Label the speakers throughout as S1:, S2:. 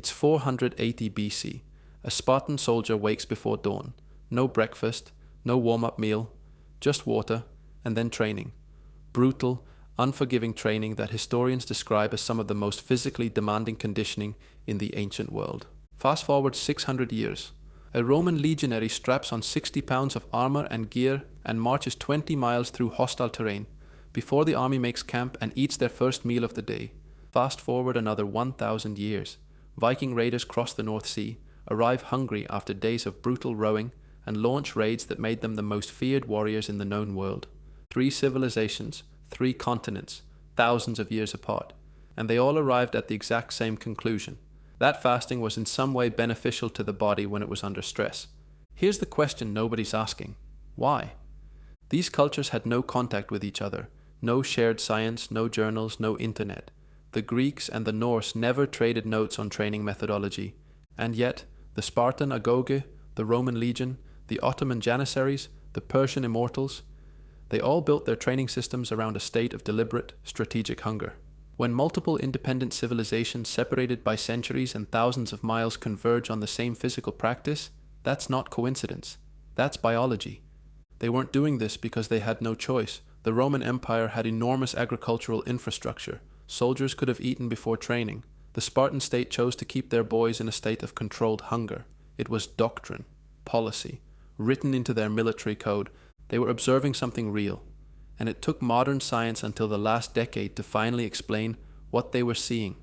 S1: It's 480 BC. A Spartan soldier wakes before dawn. No breakfast, no warm-up meal, just water, and then training. Brutal, unforgiving training that historians describe as some of the most physically demanding conditioning in the ancient world. Fast forward 600 years. A Roman legionary straps on 60 pounds of armor and gear and marches 20 miles through hostile terrain before the army makes camp and eats their first meal of the day. Fast forward another 1,000 years. Viking raiders cross the North Sea, arrive hungry after days of brutal rowing, and launch raids that made them the most feared warriors in the known world. 3 civilizations, 3 continents, thousands of years apart, and they all arrived at the exact same conclusion. That fasting was in some way beneficial to the body when it was under stress. Here's the question nobody's asking. Why? These cultures had no contact with each other, no shared science, no journals, no internet. The Greeks and the Norse never traded notes on training methodology, and yet the Spartan Agoge, the Roman legion, the Ottoman Janissaries, the Persian immortals, they all built their training systems around a state of deliberate, strategic hunger. When multiple independent civilizations separated by centuries and thousands of miles converge on the same physical practice, that's not coincidence. That's biology. They weren't doing this because they had no choice. The Roman Empire had enormous agricultural infrastructure. Soldiers could have eaten before training. The Spartan state chose to keep their boys in a state of controlled hunger. It was doctrine, policy, written into their military code. They were observing something real. And it took modern science until the last decade to finally explain what they were seeing.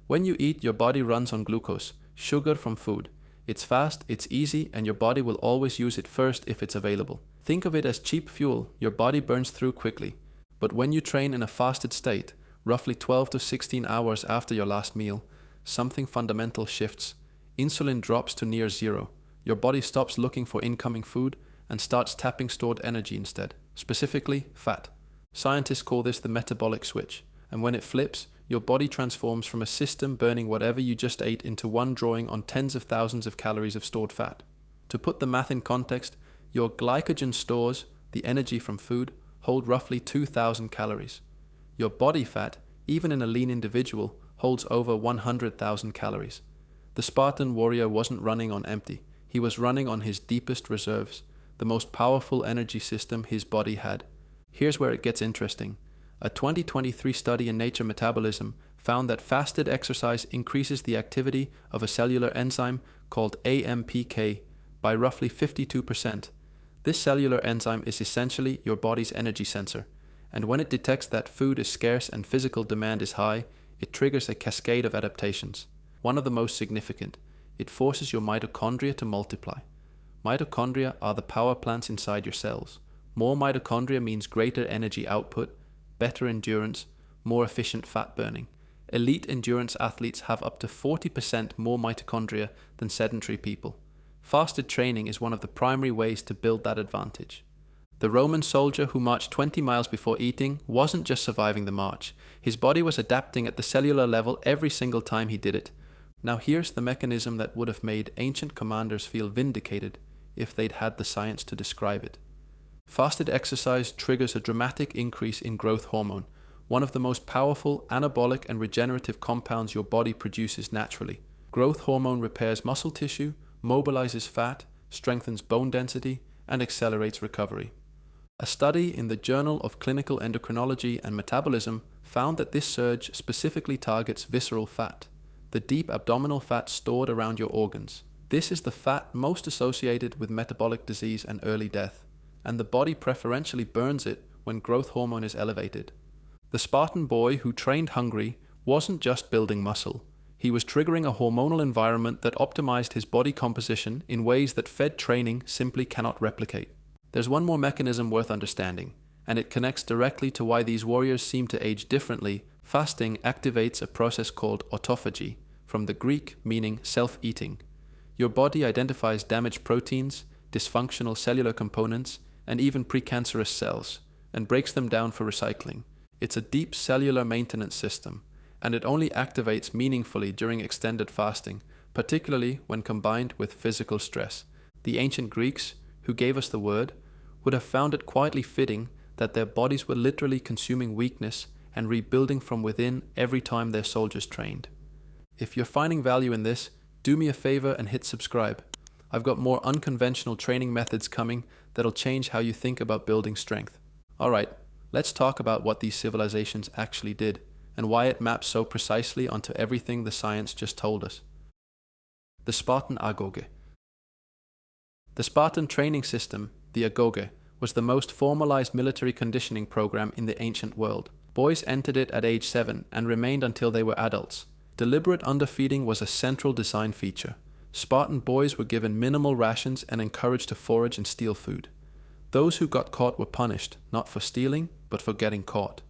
S1: When you eat, your body runs on glucose, sugar from food. It's fast, it's easy, and your body will always use it first if it's available. Think of it as cheap fuel your body burns through quickly. But when you train in a fasted state, roughly 12 to 16 hours after your last meal, something fundamental shifts. Insulin drops to near zero. Your body stops looking for incoming food and starts tapping stored energy instead, specifically fat. Scientists call this the metabolic switch, and when it flips, your body transforms from a system burning whatever you just ate into one drawing on tens of thousands of calories of stored fat. To put the math in context, your glycogen stores, the energy from food, hold roughly 2,000 calories. Your body fat, even in a lean individual, holds over 100,000 calories. The Spartan warrior wasn't running on empty. He was running on his deepest reserves, the most powerful energy system his body had. Here's where it gets interesting. A 2023 study in Nature Metabolism found that fasted exercise increases the activity of a cellular enzyme called AMPK by roughly 52%. This cellular enzyme is essentially your body's energy sensor, and when it detects that food is scarce and physical demand is high, it triggers a cascade of adaptations. One of the most significant, it forces your mitochondria to multiply. Mitochondria are the power plants inside your cells. More mitochondria means greater energy output, better endurance, more efficient fat burning. Elite endurance athletes have up to 40% more mitochondria than sedentary people. Fasted training is one of the primary ways to build that advantage. The Roman soldier who marched 20 miles before eating wasn't just surviving the march. His body was adapting at the cellular level every single time he did it. Now here's the mechanism that would have made ancient commanders feel vindicated if they'd had the science to describe it. Fasted exercise triggers a dramatic increase in growth hormone, one of the most powerful anabolic and regenerative compounds your body produces naturally. Growth hormone repairs muscle tissue, mobilizes fat, strengthens bone density, and accelerates recovery. A study in the Journal of Clinical Endocrinology and Metabolism found that this surge specifically targets visceral fat, the deep abdominal fat stored around your organs. This is the fat most associated with metabolic disease and early death, and the body preferentially burns it when growth hormone is elevated. The Spartan boy who trained hungry wasn't just building muscle. He was triggering a hormonal environment that optimized his body composition in ways that fed training simply cannot replicate. There's one more mechanism worth understanding, and it connects directly to why these warriors seem to age differently. Fasting activates a process called autophagy, from the Greek meaning self-eating. Your body identifies damaged proteins, dysfunctional cellular components, and even precancerous cells, and breaks them down for recycling. It's a deep cellular maintenance system, and it only activates meaningfully during extended fasting, particularly when combined with physical stress. The ancient Greeks, who gave us the word, would have found it quietly fitting that their bodies were literally consuming weakness and rebuilding from within every time their soldiers trained. If you're finding value in this, do me a favor and hit subscribe. I've got more unconventional training methods coming that'll change how you think about building strength. Alright, let's talk about what these civilizations actually did and why it maps so precisely onto everything the science just told us. The Spartan Agoge. The Spartan training system, the Agoge, was the most formalized military conditioning program in the ancient world. Boys entered it at age 7 and remained until they were adults. Deliberate underfeeding was a central design feature. Spartan boys were given minimal rations and encouraged to forage and steal food. Those who got caught were punished, not for stealing, but for getting caught.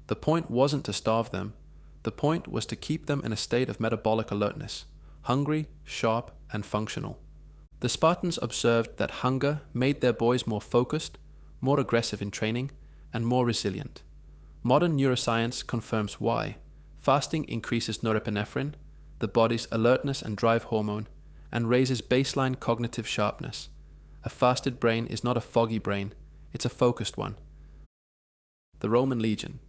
S1: The point wasn't to starve them. The point was to keep them in a state of metabolic alertness, hungry, sharp, and functional. The Spartans observed that hunger made their boys more focused, more aggressive in training, and more resilient. Modern neuroscience confirms why. Fasting increases norepinephrine, the body's alertness and drive hormone, and raises baseline cognitive sharpness. A fasted brain is not a foggy brain, it's a focused one. The Roman Legion.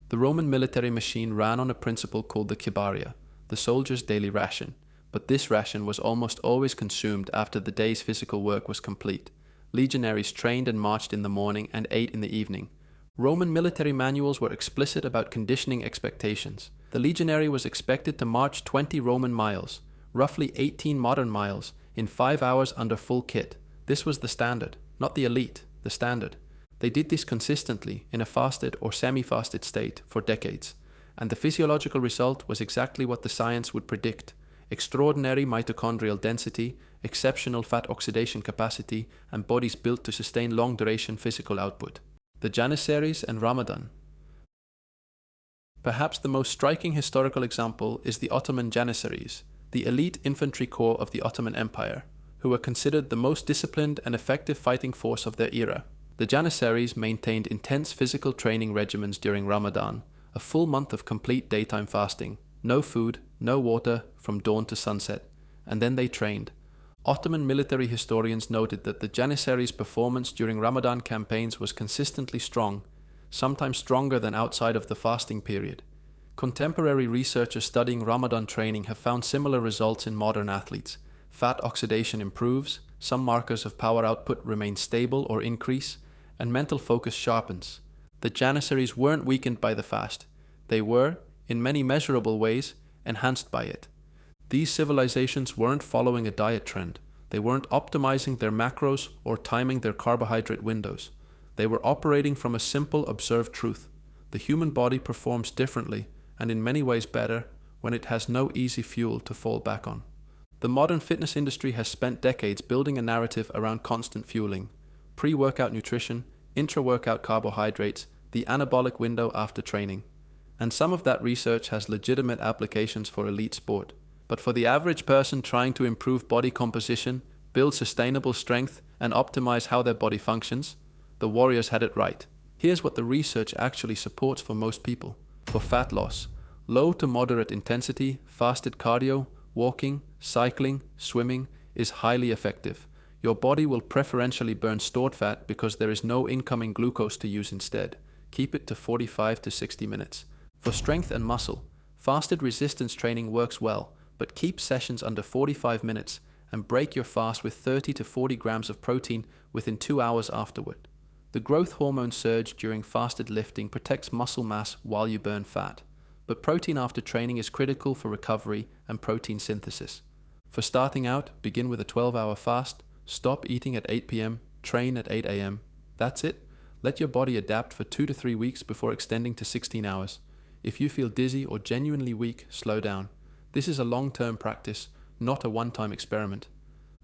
S1: The Roman military machine ran on a principle called the kibaria, the soldier's daily ration, but this ration was almost always consumed after the day's physical work was complete. Legionaries trained and marched in the morning and ate in the evening. Roman military manuals were explicit about conditioning expectations. The legionary was expected to march 20 Roman miles, roughly 18 modern miles, in 5 hours under full kit. This was the standard, not the elite, the standard. They did this consistently in a fasted or semi-fasted state for decades, and the physiological result was exactly what the science would predict: extraordinary mitochondrial density, exceptional fat oxidation capacity, and bodies built to sustain long-duration physical output. The Janissaries and Ramadan. Perhaps the most striking historical example is the Ottoman Janissaries, the elite infantry corps of the Ottoman Empire, who were considered the most disciplined and effective fighting force of their era. The Janissaries maintained intense physical training regimens during Ramadan, a full month of complete daytime fasting, no food, no water from dawn to sunset, and then they trained. Ottoman military historians noted that the Janissaries' performance during Ramadan campaigns was consistently strong, sometimes stronger than outside of the fasting period. Contemporary researchers studying Ramadan training have found similar results in modern athletes. Fat oxidation improves, some markers of power output remain stable or increase, and mental focus sharpens. The Janissaries weren't weakened by the fast. They were, in many measurable ways, enhanced by it. These civilizations weren't following a diet trend. They weren't optimizing their macros or timing their carbohydrate windows. They were operating from a simple observed truth. The human body performs differently, and in many ways better, when it has no easy fuel to fall back on. The modern fitness industry has spent decades building a narrative around constant fueling, pre-workout nutrition, intra-workout carbohydrates, the anabolic window after training. And some of that research has legitimate applications for elite sport. But for the average person trying to improve body composition, build sustainable strength, and optimize how their body functions, the warriors had it right. Here's what the research actually supports for most people. For fat loss, low to moderate intensity, fasted cardio, walking, cycling, swimming is highly effective. Your body will preferentially burn stored fat because there is no incoming glucose to use instead. Keep it to 45 to 60 minutes. For strength and muscle, fasted resistance training works well, but keep sessions under 45 minutes and break your fast with 30 to 40 grams of protein within 2 hours afterward. The growth hormone surge during fasted lifting protects muscle mass while you burn fat, but protein after training is critical for recovery and protein synthesis. For starting out, begin with a 12-hour fast, stop eating at 8 p.m., train at 8 a.m. That's it. Let your body adapt for 2 to 3 weeks before extending to 16 hours. If you feel dizzy or genuinely weak, slow down. This is a long-term practice, not a one-time experiment.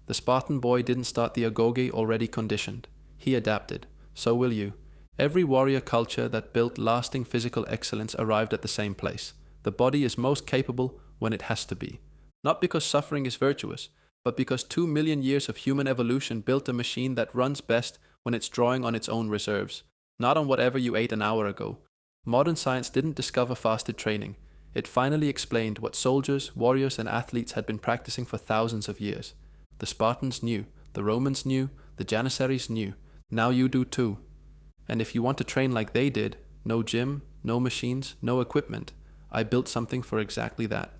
S1: The Spartan boy didn't start the Agoge already conditioned. He adapted. So will you. Every warrior culture that built lasting physical excellence arrived at the same place. The body is most capable when it has to be. Not because suffering is virtuous, but because 2 million years of human evolution built a machine that runs best when it's drawing on its own reserves, not on whatever you ate an hour ago. Modern science didn't discover fasted training. It finally explained what soldiers, warriors, and athletes had been practicing for thousands of years. The Spartans knew, the Romans knew, the Janissaries knew. Now you do too. And if you want to train like they did, no gym, no machines, no equipment, I built something for exactly that.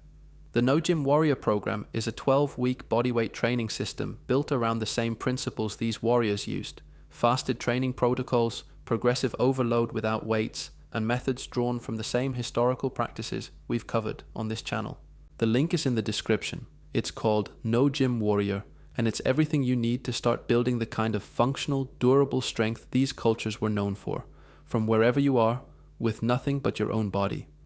S1: The No Gym Warrior program is a 12-week bodyweight training system built around the same principles these warriors used: fasted training protocols, progressive overload without weights, and methods drawn from the same historical practices we've covered on this channel. The link is in the description. It's called No Gym Warrior, and it's everything you need to start building the kind of functional, durable strength these cultures were known for, from wherever you are, with nothing but your own body.